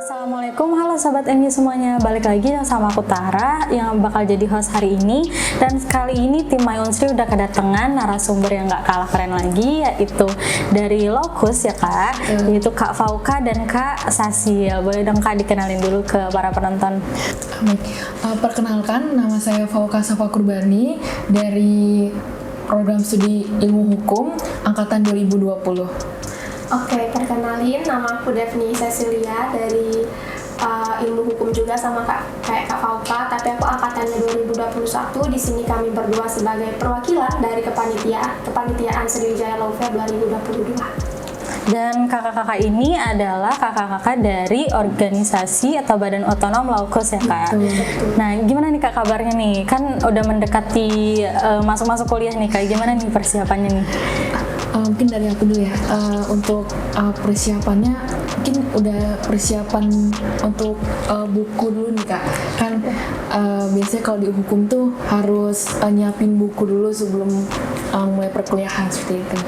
Assalamualaikum, halo Sobat MU semuanya. Balik lagi sama aku Tara yang bakal jadi host hari ini. Dan kali ini tim My Unsri udah kedatangan narasumber yang gak kalah keren lagi, yaitu dari Locus ya Kak, yaitu Kak Fauka dan Kak Sasil. Boleh dong Kak dikenalin dulu ke para penonton. Baik, perkenalkan nama saya Fauka Safa Kurbani dari program studi ilmu hukum angkatan 2020. Oke, perkenalin, nama aku Devni Cecilia dari ilmu hukum juga sama kayak Kak Fauka, tapi aku angkatannya 2021. Di sini kami berdua sebagai perwakilan dari kepanitiaan Sriwijaya Law Fair 2022. Dan kakak-kakak ini adalah kakak-kakak dari organisasi atau badan otonom Locus ya Kak. Nah, gimana nih Kak kabarnya nih? Kan udah mendekati masuk-masuk kuliah nih Kak. Gimana nih persiapannya nih? Mungkin dari aku dulu ya. Untuk persiapannya mungkin udah persiapan untuk buku dulu nih Kak. Kan biasanya kalau di hukum tuh harus nyiapin buku dulu sebelum mulai perkuliahan seperti itu.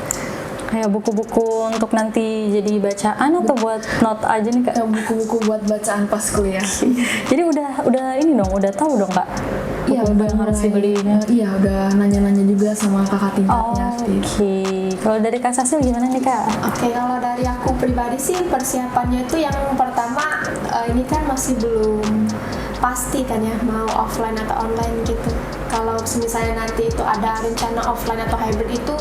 Kayak buku-buku untuk nanti jadi bacaan atau buat note aja nih Kak? Buku-buku buat bacaan pas kuliah. Jadi udah ini dong, udah tahu dong Kak? Iya, udah harus dibeli. Iya, udah nanya-nanya juga sama kakak tingkatnya. Oke. Kalau dari Kak Sasil gimana nih Kak? Oke, kalau dari aku pribadi sih persiapannya itu yang pertama ini kan masih belum pasti kan ya mau offline atau online gitu. Kalau misalnya nanti itu ada rencana offline atau hybrid itu,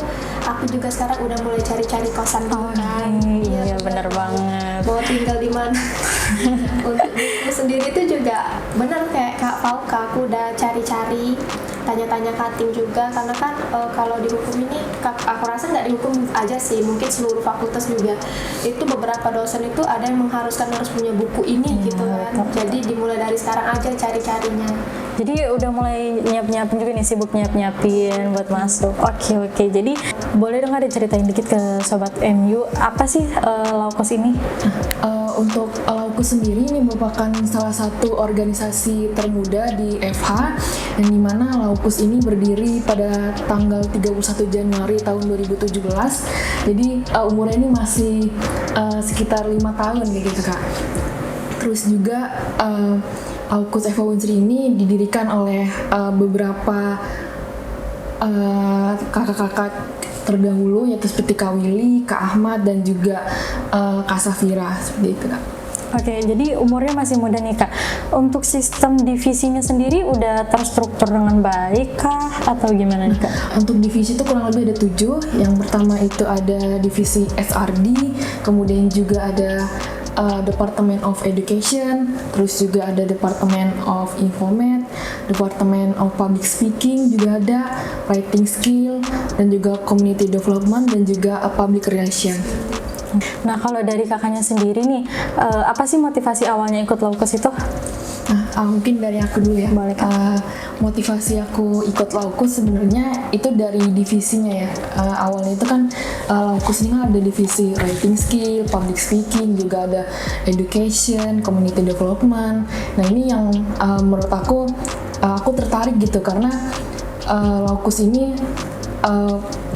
aku juga sekarang udah mulai cari-cari kosan dulu kan. Iya benar banget. Mau tinggal di mana? Untuk diriku sendiri itu juga benar kayak Kak Fauka, aku udah cari-cari, tanya-tanya cutting juga, karena kan kalau di hukum ini aku rasa nggak di hukum aja sih, mungkin seluruh fakultas juga itu beberapa dosen itu ada yang mengharuskan harus punya buku ini gitu kan. Jadi dimulai dari sekarang aja cari-carinya. Jadi udah mulai nyiapin juga nih, sibuk nyiapin buat masuk. Oke. Jadi boleh dong ada ceritain dikit ke Sobat MU, apa sih Locus ini? Untuk Locus sendiri ini merupakan salah satu organisasi termuda di FH, yang dimana Locus ini berdiri pada tanggal 31 Januari tahun 2017. Jadi umurnya ini masih sekitar 5 tahun kayak gitu Kak. Terus juga Locus FH Unsri ini didirikan oleh beberapa kakak-kakak terdahulu, yaitu seperti Kak Willy, Kak Ahmad, dan juga Kak Safira, seperti itu Kak. Oke, jadi umurnya masih muda nih Kak. Untuk sistem divisinya sendiri udah terstruktur dengan baik kah? Atau gimana nih Kak? Untuk divisi itu kurang lebih ada 7. Yang pertama itu ada divisi SRD, kemudian juga ada Department of Education, terus juga ada Department of Infomed, Department of Public Speaking juga ada, Writing Skill, dan juga Community Development, dan juga Public Relation. Nah, kalau dari kakaknya sendiri nih, apa sih motivasi awalnya ikut Locus itu? Nah, mungkin dari aku dulu ya. Boleh, motivasi aku ikut Locus sebenarnya itu dari divisinya ya. Awalnya itu kan Locus ini kan ada divisi writing skill, public speaking, juga ada education, community development. Nah ini yang menurut aku tertarik gitu, karena Locus ini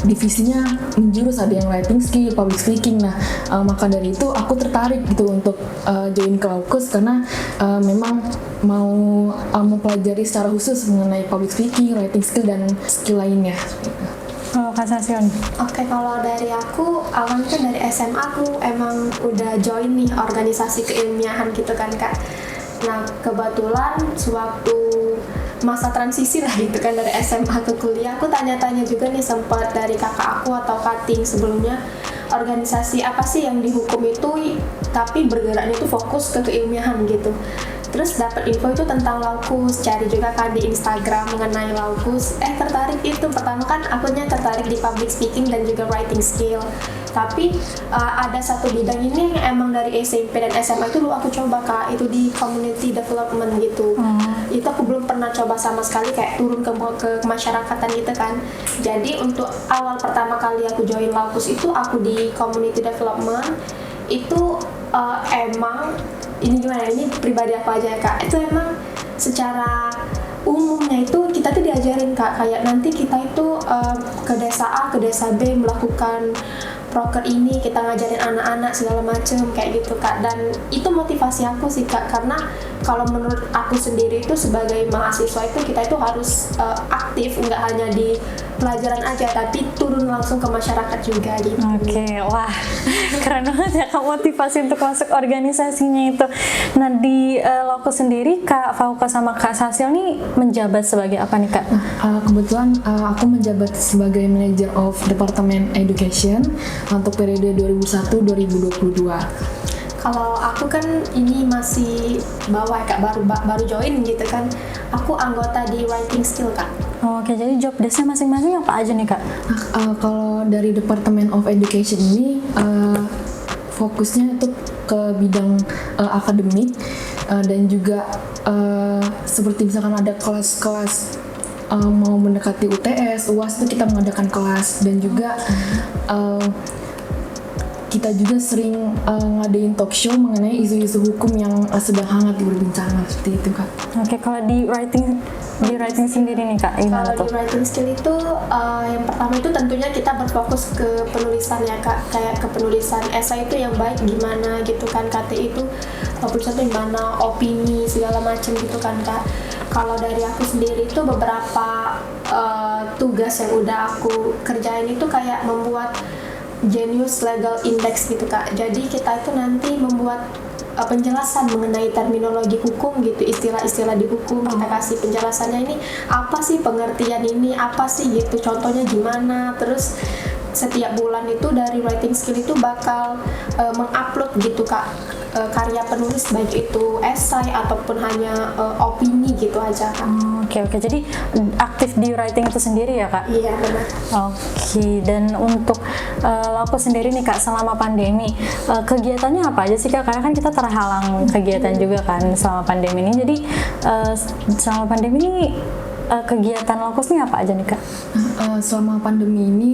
divisinya menjurus, ada yang writing skill, public speaking. Nah, maka dari itu aku tertarik gitu untuk join ke Locus, karena memang mau mempelajari secara khusus mengenai public speaking, writing skill, dan skill lainnya. Kak Sasion. Oke, kalau dari aku awalnya kan dari SMA aku emang udah join nih organisasi keilmiahan gitu kan Kak. Nah, kebetulan sewaktu masa transisi lah gitu kan dari SMA ke kuliah, aku tanya-tanya juga nih sempat dari kakak aku atau cutting sebelumnya, organisasi apa sih yang dihukum itu tapi bergeraknya itu fokus ke keilmiahan gitu. Terus dapat info itu tentang Locus, cari juga kan di Instagram mengenai Locus, tertarik itu. Pertama kan akunya tertarik di public speaking dan juga writing skill. Tapi ada satu bidang ini yang emang dari SMP dan SMA itu dulu aku coba Kak, itu di community development gitu. Itu aku belum pernah coba sama sekali, kayak turun ke masyarakatan gitu kan. Jadi untuk awal pertama kali aku join Locus itu aku di community development itu emang ini gimana, ini pribadi aku aja ya Kak, itu emang secara umumnya itu kita tuh diajarin Kak, kayak nanti kita itu ke desa A, ke desa B melakukan proker ini, kita ngajarin anak-anak segala macem kayak gitu Kak. Dan itu motivasi aku sih Kak, karena kalau menurut aku sendiri itu sebagai mahasiswa itu kita itu harus aktif, nggak hanya di pelajaran aja tapi turun langsung ke masyarakat juga gitu. Oke, wah keren banget ya Kak motivasi untuk masuk organisasinya itu. Nah di Lokus sendiri Kak Fauka sama Kak Sasil nih menjabat sebagai apa nih Kak? Kebetulan aku menjabat sebagai Manager of Department Education untuk periode 2001-2022. Kalau aku kan ini masih bawah ya Kak, baru join gitu kan. Aku anggota di writing skill Kak. Oke, jadi job desk-nya masing-masing apa aja nih Kak? Kalau dari Department of Education ini fokusnya itu ke bidang akademik dan juga seperti misalkan ada kelas-kelas mau mendekati UTS, UAS itu kita mengadakan kelas, dan juga kita juga sering ngadain talk show mengenai isu-isu hukum yang sedang hangat diperbincangkan seperti itu Kak. Oke, kalau di writing sendiri nih Kak, gimana Kalau tuh? di writing skill itu yang pertama itu tentunya kita berfokus ke penulisan ya Kak, kayak ke penulisan esai itu yang baik gimana gitu kan, KT itu penulisan itu gimana, opini segala macam gitu kan Kak. Kalau dari aku sendiri itu beberapa tugas yang udah aku kerjain itu kayak membuat Genius Legal Index gitu Kak. Jadi kita itu nanti membuat penjelasan mengenai terminologi hukum gitu, istilah-istilah di hukum. Kita kasih penjelasannya, ini apa sih pengertian ini, apa sih gitu, contohnya gimana. Terus setiap bulan itu dari writing skill itu bakal mengupload gitu Kak karya penulis, baik itu esai ataupun hanya opini gitu aja Kak. Oke, jadi aktif di writing itu sendiri ya Kak? Iya benar. Oke, dan untuk Lokus sendiri nih Kak, selama pandemi kegiatannya apa aja sih Kak? Karena kan kita terhalang kegiatan juga kan selama pandemi ini. Jadi selama pandemi ini kegiatan Lokus nih apa aja nih Kak? Selama pandemi ini,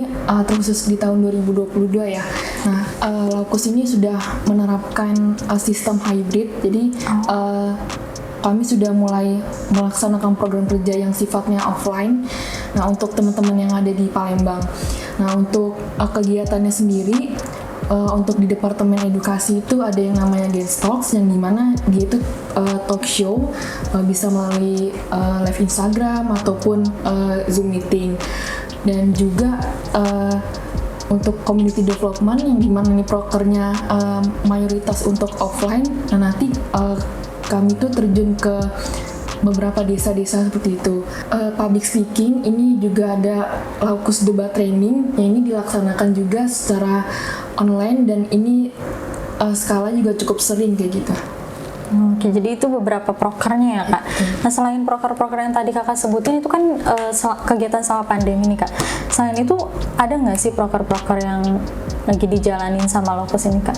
terkhusus di tahun 2022 ya. Nah, Lokus ini sudah menerapkan sistem hybrid. Jadi kami sudah mulai melaksanakan program kerja yang sifatnya offline. Nah, untuk teman-teman yang ada di Palembang. Nah, untuk kegiatannya sendiri, untuk di Departemen Edukasi itu ada yang namanya Guest Talks, yang dimana dia itu talk show, bisa melalui live Instagram ataupun Zoom meeting. Dan juga untuk community development yang dimana nih prokernya mayoritas untuk offline. Nah, nanti kami tuh terjun ke beberapa desa-desa seperti itu. Public speaking ini juga ada Lokus Debat Training yang ini dilaksanakan juga secara online, dan ini skala juga cukup sering kayak gitu. Oke, jadi itu beberapa prokernya ya Kak. Nah, selain proker-proker yang tadi Kakak sebutin itu kan kegiatan selama pandemi nih Kak. Selain itu ada nggak sih proker-proker yang lagi dijalanin sama Lokus ini Kak?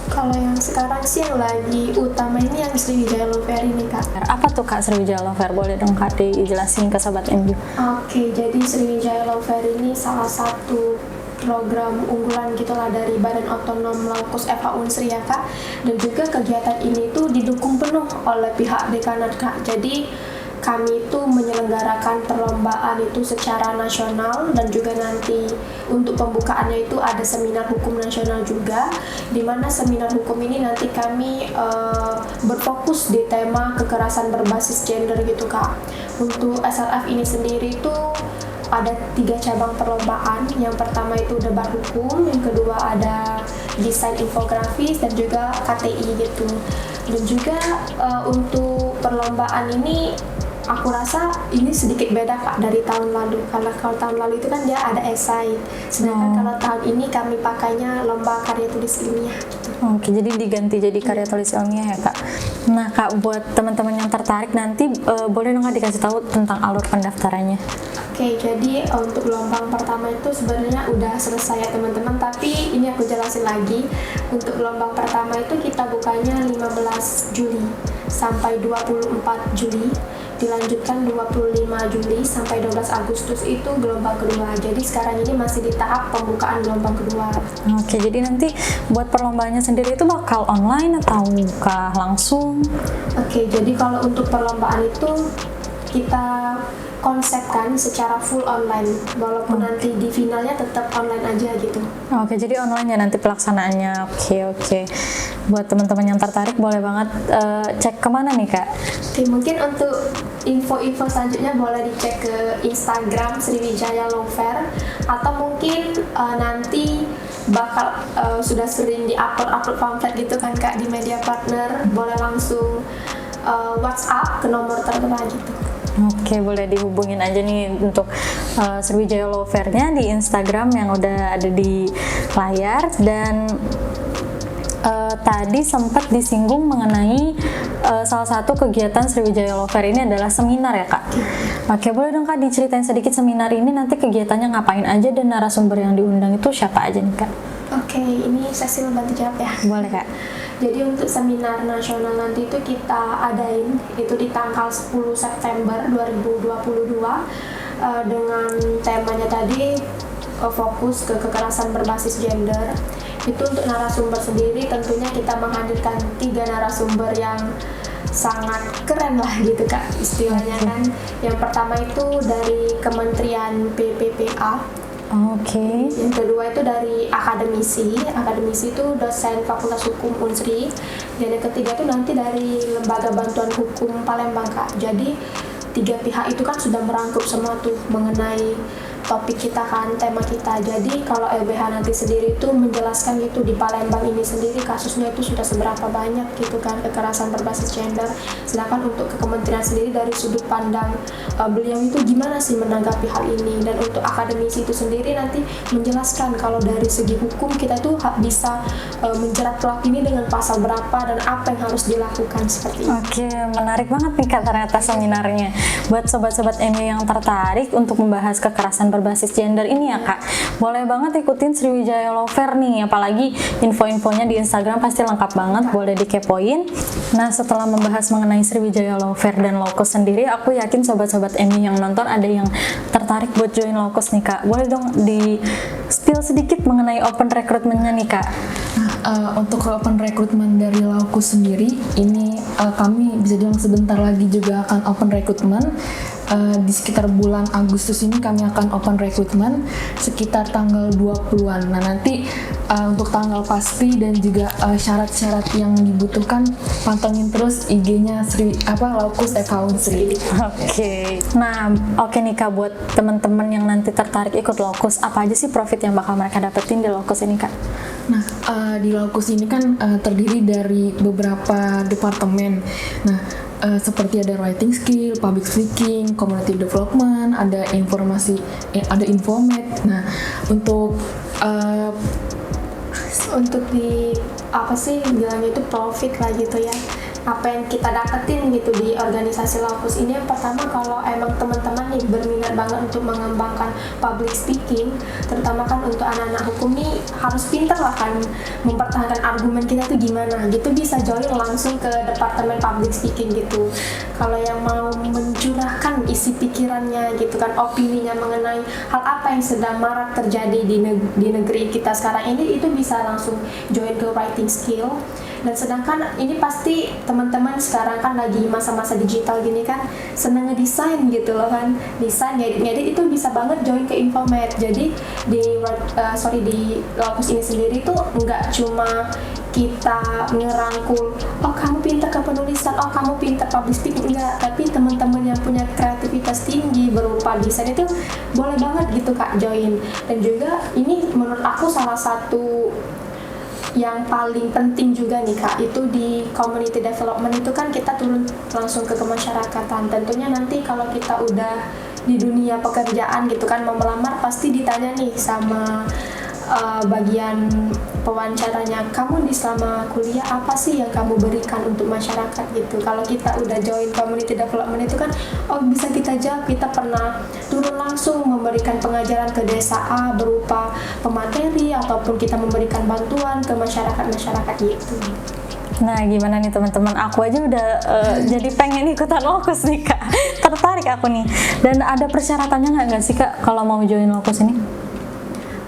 Kalau yang sekarang sih yang lagi utama ini yang Sriwijaya Law Fair ini Kak. Apa tuh Kak Sriwijaya Law Fair? Boleh dong Kak dijelasin ke Sobat MU? Oke, jadi Sriwijaya Law Fair ini salah satu program unggulan gitulah dari Badan Otonom Lokus FH Unsri ya Kak. Dan juga kegiatan ini tuh didukung penuh oleh pihak dekanat Kak. Jadi kami itu menyelenggarakan perlombaan itu secara nasional, dan juga nanti untuk pembukaannya itu ada seminar hukum nasional juga, di mana seminar hukum ini nanti kami berfokus di tema kekerasan berbasis gender gitu Kak. Untuk SLF ini sendiri itu ada 3 cabang perlombaan. Yang pertama itu debat hukum, yang kedua ada desain infografis, dan juga KTI gitu. Dan juga untuk perlombaan ini aku rasa ini sedikit beda Kak dari tahun lalu. Kalau tahun lalu itu kan dia ada esai, sedangkan kalau tahun ini kami pakainya lomba karya tulis ilmiah gitu. Oke, jadi diganti jadi karya tulis ilmiah ya Kak. Nah Kak, buat teman-teman yang tertarik nanti boleh dong Kak dikasih tahu tentang alur pendaftarannya. Oke, jadi untuk gelombang pertama itu sebenarnya udah selesai ya teman-teman, tapi ini aku jelasin lagi. Untuk gelombang pertama itu kita bukanya 15 Juli sampai 24 Juli, dilanjutkan 25 Juli sampai 12 Agustus itu gelombang kedua. Jadi sekarang ini masih di tahap pembukaan gelombang kedua. Oke, jadi nanti buat perlombaannya sendiri itu bakal online ataukah langsung? Oke, jadi kalau untuk perlombaan itu kita konsepkan secara full online, walaupun nanti di finalnya tetap online aja gitu. Oke, jadi online ya nanti pelaksanaannya. Oke. Buat teman-teman yang tertarik boleh banget cek kemana nih Kak? Oke, mungkin untuk info-info selanjutnya boleh dicek ke Instagram Sriwijaya Law Fair, atau mungkin nanti bakal sudah sering di-upload pamflet gitu kan Kak di media partner, boleh langsung WhatsApp ke nomor tertera gitu. Oke, boleh dihubungin aja nih untuk Sriwijaya Law Fair-nya di Instagram yang udah ada di layar. Dan tadi sempat disinggung mengenai salah satu kegiatan Sriwijaya Law Fair ini adalah seminar ya Kak. Oke, boleh dong Kak diceritain sedikit seminar ini nanti kegiatannya ngapain aja dan narasumber yang diundang itu siapa aja nih Kak? Oke, ini Cecil bantu jawab ya. Boleh Kak. Jadi untuk seminar nasional nanti itu kita adain itu di tanggal 10 September 2022 dengan temanya tadi fokus ke kekerasan berbasis gender. Itu untuk narasumber sendiri tentunya kita menghadirkan 3 narasumber yang sangat keren lah gitu Kak istilahnya kan. Yang pertama itu dari Kementerian PPPA. Oke. Yang kedua itu dari akademisi itu dosen Fakultas Hukum Unsri, dan yang ketiga itu nanti dari Lembaga Bantuan Hukum Palembang Kak. Jadi 3 pihak itu kan sudah merangkup semua tuh mengenai topik kita kan, tema kita. Jadi kalau LBH nanti sendiri itu menjelaskan gitu di Palembang ini sendiri kasusnya itu sudah seberapa banyak gitu kan kekerasan berbasis gender. Sedangkan untuk ke kementerian sendiri dari sudut pandang beliau itu gimana sih menanggapi hal ini. Dan untuk akademisi itu sendiri nanti menjelaskan kalau dari segi hukum kita tuh bisa menjerat pelaku ini dengan pasal berapa dan apa yang harus dilakukan seperti itu. Oke, menarik banget nih Kak ternyata seminarnya. Buat sobat-sobat MU yang tertarik untuk membahas kekerasan berbasis gender ini ya Kak, boleh banget ikutin Sriwijaya Law Fair nih, apalagi info-infonya di Instagram pasti lengkap banget, boleh dikepoin. Nah, setelah membahas mengenai Sriwijaya Law Fair dan Lawkus sendiri, aku yakin sobat-sobat MU yang nonton ada yang tertarik buat join Lawkus nih Kak. Boleh dong di spill sedikit mengenai open recruitment-nya nih Kak. Untuk open recruitment dari Lawkus sendiri, ini kami bisa bilang sebentar lagi juga akan open recruitment. Di sekitar bulan Agustus ini kami akan open recruitment sekitar tanggal 20-an. Nah nanti untuk tanggal pasti dan juga syarat-syarat yang dibutuhkan pantengin terus IG-nya Lawkus Unsri. Oke. Nah, oke nih Kak, buat teman-teman yang nanti tertarik ikut Lawkus, apa aja sih profit yang bakal mereka dapetin di Lawkus ini Kak? Nah, di Lawkus ini kan terdiri dari beberapa departemen. Nah, seperti ada writing skill, public speaking, community development, ada informasi, ada infomed. Nah, untuk di apa sih bilangnya itu profit lah gitu ya, apa yang kita dapetin gitu di organisasi Lawkus ini. Yang pertama, kalau emang teman-teman nih berminat banget untuk mengembangkan public speaking, terutama kan untuk anak-anak hukum nih harus pintar lah kan mempertahankan argumen kita tuh gimana gitu, bisa join langsung ke departemen public speaking gitu. Kalau yang mau mencurahkan isi pikirannya gitu kan, opininya mengenai hal apa yang sedang marak terjadi di negeri kita sekarang ini, itu bisa langsung join ke writing skill. Dan sedangkan ini pasti teman-teman sekarang kan lagi masa-masa digital gini kan, seneng ngedesain gitu loh kan, desain, ngedit itu bisa banget join ke Infomed. Jadi di Lawkus ini sendiri tuh nggak cuma kita ngerangkul, oh kamu pintar ke penulisan, oh kamu pintar public speaking, enggak, tapi teman-teman yang punya kreativitas tinggi berupa desain itu boleh banget gitu Kak join. Dan juga ini menurut aku salah satu yang paling penting juga nih Kak, itu di community development itu kan kita turun langsung ke kemasyarakatan. Tentunya nanti kalau kita udah di dunia pekerjaan gitu kan, mau melamar pasti ditanya nih sama bagian pewawancaranya, kamu di selama kuliah apa sih yang kamu berikan untuk masyarakat gitu. Kalau kita udah join community development itu kan, oh bisa kita jawab, kita pernah turun langsung memberikan pengajaran ke desa A berupa pemateri ataupun kita memberikan bantuan ke masyarakat gitu. Nah, gimana nih teman-teman? Aku aja udah jadi pengen ikutan Lawkus nih Kak. Tertarik aku nih. Dan ada persyaratannya nggak sih Kak kalau mau join Lawkus ini?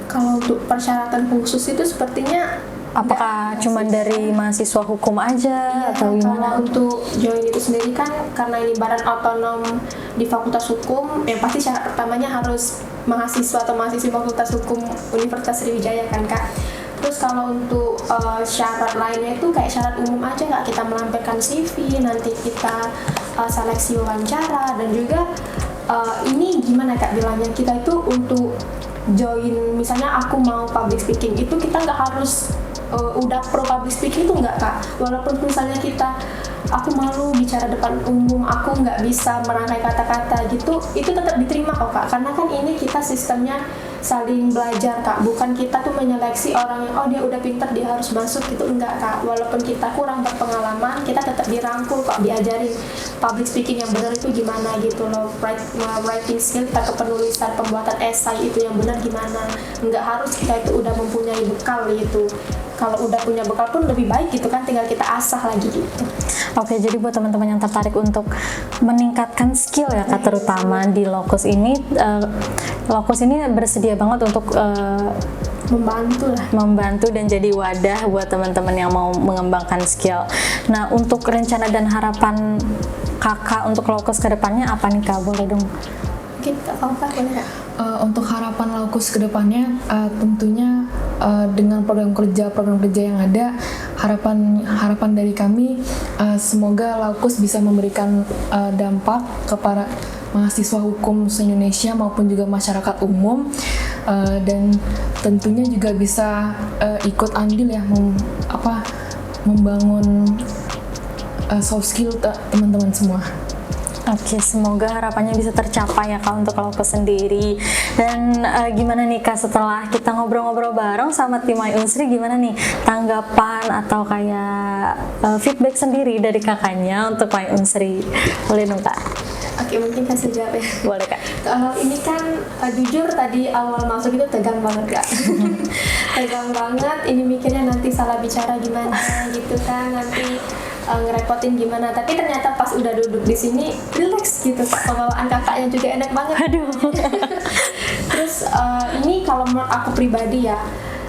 Kalau untuk persyaratan khusus itu sepertinya apakah cuma dari mahasiswa hukum aja atau gimana? Kalau untuk join itu sendiri kan karena ini badan otonom di Fakultas Hukum, yang pasti syarat pertamanya harus mahasiswa atau mahasiswi Fakultas Hukum Universitas Sriwijaya kan Kak. Terus kalau untuk syarat lainnya itu kayak syarat umum aja Kak, kita melampirkan CV, nanti kita seleksi wawancara, dan juga ini gimana Kak bilangnya, kita itu untuk join, misalnya aku mau public speaking, itu kita nggak harus udah pro public speaking itu nggak Kak, walaupun misalnya aku malu bicara depan umum, aku nggak bisa merangkai kata-kata gitu, itu tetap diterima kok Kak, karena kan ini kita sistemnya saling belajar Kak, bukan kita tuh menyeleksi orang yang dia udah pintar dia harus masuk gitu, enggak Kak, walaupun kita kurang berpengalaman kita tetap dirangkul kok, diajarin public speaking yang benar itu gimana gitu loh, writing skill kita, kepenulisan, pembuatan esai itu yang benar gimana, nggak harus kita itu udah mempunyai bekal gitu. Kalau udah punya bekal pun lebih baik gitu kan, tinggal kita asah lagi gitu. Oke, jadi buat teman-teman yang tertarik untuk meningkatkan skill ya Kak, terutama di Locus ini, Locus ini bersedia banget untuk membantu dan jadi wadah buat teman-teman yang mau mengembangkan skill. Nah, untuk rencana dan harapan Kakak untuk Locus ke depannya apa nih Kak? Boleh dong? Mungkin Kak Fauka boleh Kak? Untuk harapan Locus ke depannya, tentunya dengan program kerja yang ada, harapan dari kami semoga Locus bisa memberikan dampak kepada mahasiswa hukum se-Indonesia maupun juga masyarakat umum, dan tentunya juga bisa ikut andil ya membangun soft skill teman-teman semua. Oke, semoga harapannya bisa tercapai ya Kak untuk Locus sendiri. Dan gimana nih Kak, setelah kita ngobrol-ngobrol bareng sama tim My Unsri, gimana nih tanggapan atau kayak feedback sendiri dari kakaknya untuk My Unsri? Boleh dong Kak? Oke, mungkin kasih jawab ya. Boleh Kak. Kalau ini kan jujur tadi awal masuk itu tegang banget Kak. Tegang banget, ini mikirnya nanti salah bicara gimana gitu kan, nanti ngerepotin gimana, tapi ternyata pas udah duduk di sini relax gitu, pembawaan kakaknya juga enak banget. Aduh. Terus ini kalau menurut aku pribadi ya,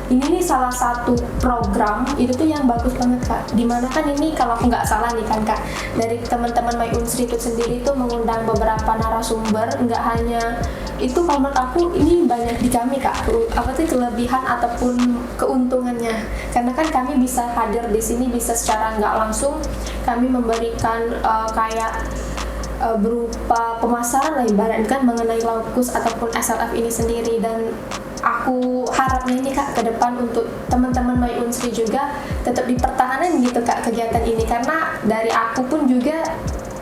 ini nih salah satu program itu tuh yang bagus banget Kak, dimana kan ini kalau aku nggak salah nih kan Kak, dari teman-teman My Unsri itu sendiri tuh mengundang beberapa narasumber, nggak hanya itu, kalau menurut aku ini banyak di kami Kak, apa tuh kelebihan ataupun keuntungannya, karena kan kami bisa hadir di sini, bisa secara nggak langsung kami memberikan kayak berupa pemasaran lah ibaratnya kan mengenai Locus ataupun SLF ini sendiri. Dan aku harapnya ini Kak ke depan untuk teman-teman My Unsri juga tetap dipertahankan gitu Kak kegiatan ini, karena dari aku pun juga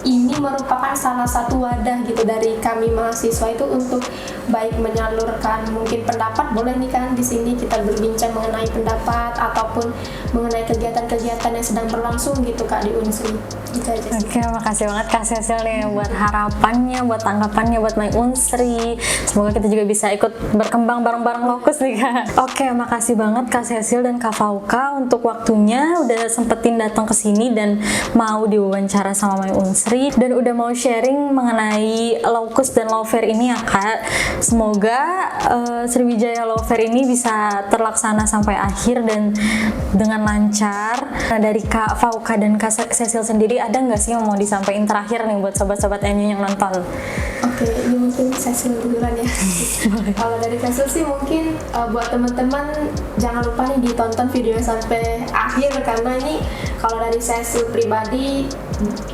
ini merupakan salah satu wadah gitu dari kami mahasiswa itu untuk baik menyalurkan mungkin pendapat, boleh nih kan di sini kita berbincang mengenai pendapat ataupun mengenai kegiatan-kegiatan yang sedang berlangsung gitu Kak di Unsri. Gitu aja sih. Oke, makasih banget Kak Cecil nih buat harapannya, buat tanggapannya buat My Unsri. Semoga kita juga bisa ikut berkembang bareng-bareng Locus nih Kak. Oke, makasih banget Kak Cecil dan Kak Fauka untuk waktunya, udah sempetin datang ke sini dan mau diwawancara sama My Unsri, dan udah mau sharing mengenai Locus dan Law Fair ini ya Kak. Semoga Sriwijaya Law Fair ini bisa terlaksana sampai akhir dan dengan lancar. Nah, dari Kak Fauka dan Kak Cecil sendiri ada nggak sih yang mau disampaikan terakhir nih buat sobat-sobat MU yang nonton? Oke, ini mungkin Cecil duluan ya. Kalau dari Cecil sih mungkin buat teman-teman jangan lupa nih ditonton videonya sampai akhir, karena ini kalau dari Cecil pribadi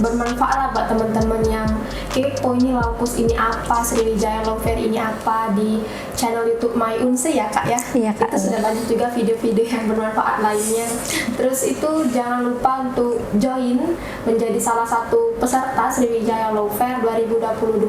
bermanfaat lah buat teman-teman yang kepo ini Locus ini apa, Sriwijaya Law Fair ini apa, di channel YouTube My Unsri ya Kak ya. Iya Kak. Itu sudah banyak juga video-video yang bermanfaat lainnya. Terus itu jangan lupa untuk join menjadi salah satu peserta Sriwijaya Law Fair 2022.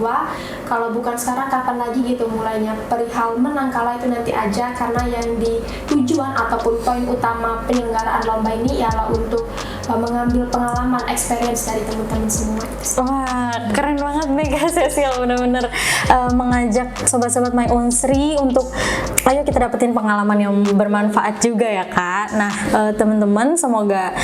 Kalau bukan sekarang kapan lagi gitu mulainya, perihal menang kalah itu nanti aja, karena yang di tujuan ataupun poin utama penyelenggaraan lomba ini ialah untuk mengambil pengalaman, experience dari teman-teman semua. Wah, keren banget nih Kak Cecil, bener-bener mengajak sobat-sobat My Unsri untuk ayo kita dapetin pengalaman yang bermanfaat juga ya Kak. Nah, teman-teman, semoga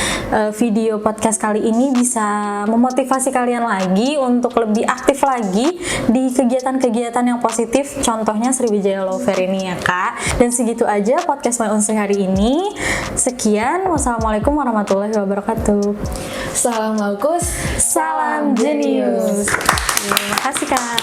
video podcast kali ini bisa memotivasi kalian lagi untuk lebih aktif lagi di kegiatan-kegiatan yang positif, contohnya Sriwijaya Law Fair ini ya Kak. Dan segitu aja podcast My Unsri hari ini. Sekian, wassalamualaikum warahmatullahi wabarakatuh. Salam Locus, Salam Jenius. Terima kasih Kak.